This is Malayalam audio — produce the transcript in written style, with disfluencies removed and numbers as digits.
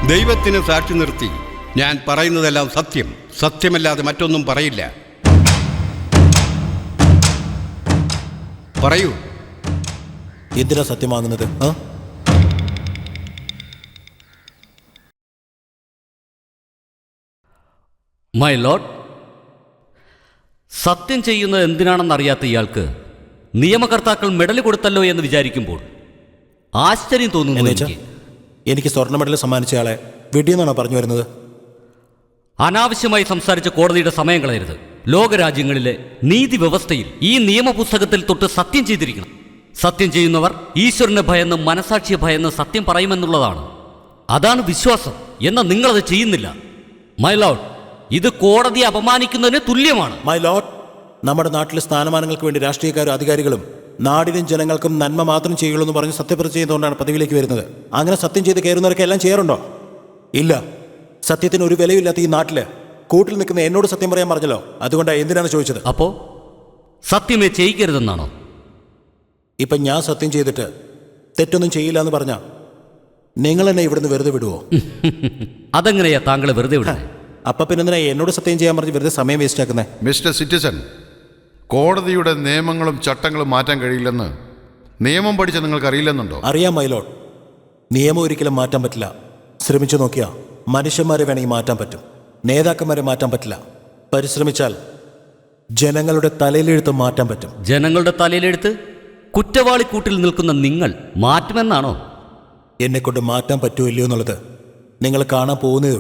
ദൈവത്തിന് സാക്ഷി നിർത്തി ഞാൻ പറയുന്നതെല്ലാം സത്യം, സത്യമല്ലാതെ മറ്റൊന്നും പറയില്ല. പറയൂ. എന്തിനാ സത്യം വാങ്ങുന്നത്? മൈ ലോർഡ്, സത്യം ചെയ്യുന്നത് എന്തിനാണെന്നറിയാത്ത ഇയാൾക്ക് നിയമകർത്താക്കൾ മെഡൽ കൊടുത്തല്ലോ എന്ന് വിചാരിക്കുമ്പോൾ ആശ്ചര്യം തോന്നുന്നു. എനിക്ക് സ്വർണ്ണ മെഡൽ സമ്മാനിച്ചയാളെ വെടിയെന്നാണോ പറഞ്ഞു വരുന്നത്? അനാവശ്യമായി സംസാരിച്ച കോടതിയുടെ സമയം കളയരുത്. ലോകരാജ്യങ്ങളിലെ നീതി വ്യവസ്ഥയിൽ ഈ നിയമപുസ്തകത്തിൽ തൊട്ട് സത്യം ചെയ്തിരിക്കണം. സത്യം ചെയ്യുന്നവർ ഈശ്വരനെ ഭയന്ന് മനസാക്ഷിയെ ഭയന്ന് സത്യം പറയുമെന്നുള്ളതാണ്. അതാണ് വിശ്വാസം. എന്നാൽ നിങ്ങളത് ചെയ്യുന്നില്ല. മൈ ലോർഡ്, ഇത് കോടതിയെ അപമാനിക്കുന്നതിന് തുല്യമാണ്. മൈ ലോർഡ്, നമ്മുടെ നാട്ടിലെ സ്ഥാനമാനങ്ങൾക്ക് വേണ്ടി രാഷ്ട്രീയക്കാരും അധികാരികളും നാടിനും ജനങ്ങൾക്കും നന്മ മാത്രം ചെയ്യുള്ളൂ എന്ന് പറഞ്ഞ് സത്യപ്രതിജ്ഞ ചെയ്തുകൊണ്ടാണ് പദവിയിലേക്ക് വരുന്നത്. അങ്ങനെ സത്യം ചെയ്ത് കയറുന്നവരൊക്കെ എല്ലാം ചെയ്യാറുണ്ടോ? ഇല്ല. സത്യത്തിന് ഒരു വിലയില്ലാത്ത ഈ നാട്ടില് കൂട്ടിൽ നിൽക്കുന്ന എന്നോട് സത്യം പറയാൻ പറഞ്ഞല്ലോ. അതുകൊണ്ടാണ് എന്തിനാണ് ചോദിച്ചത്. അപ്പോ സത്യമേ ചെയ്യിക്കരുതെന്നാണോ? ഇപ്പൊ ഞാൻ സത്യം ചെയ്തിട്ട് തെറ്റൊന്നും ചെയ്യില്ല എന്ന് പറഞ്ഞാ നിങ്ങൾ എന്നെ ഇവിടുന്ന് വെറുതെ വിടുവോ? അതെങ്ങനെയാ താങ്കളെ വെറുതെ വിടുന്നത്? അപ്പൊ പിന്നെ എന്നോട് സത്യം ചെയ്യാൻ പറഞ്ഞ് വെറുതെ സമയം വേസ്റ്റ് ആക്കുന്നേ? മിസ്റ്റർ സിറ്റിസൺ, കോടതിയുടെ നിയമങ്ങളും ചട്ടങ്ങളും മാറ്റാൻ കഴിയില്ലെന്ന് നിയമം പഠിച്ച നിങ്ങൾക്ക് അറിയില്ലെന്നുണ്ടോ? അറിയാം മൈ ലോർഡ്. നിയമം ഒരിക്കലും മാറ്റാൻ പറ്റില്ല. ശ്രമിച്ചു നോക്കിയാ മനുഷ്യന്മാരെ വേണമെങ്കിൽ മാറ്റാൻ പറ്റും, നേതാക്കന്മാരെ മാറ്റാൻ പറ്റില്ല. പരിശ്രമിച്ചാൽ ജനങ്ങളുടെ തലയിലെഴുത്ത് മാറ്റാൻ പറ്റും. ജനങ്ങളുടെ തലയിലെഴുത്ത് കുറ്റവാളിക്കൂട്ടിൽ നിൽക്കുന്ന നിങ്ങൾ മാറ്റുമെന്നാണോ? എന്നെക്കൊണ്ട് മാറ്റാൻ പറ്റുമോ ഇല്ലയോ എന്നുള്ളത് നിങ്ങൾ കാണാൻ പോകുന്നതേ ഉള്ളൂ.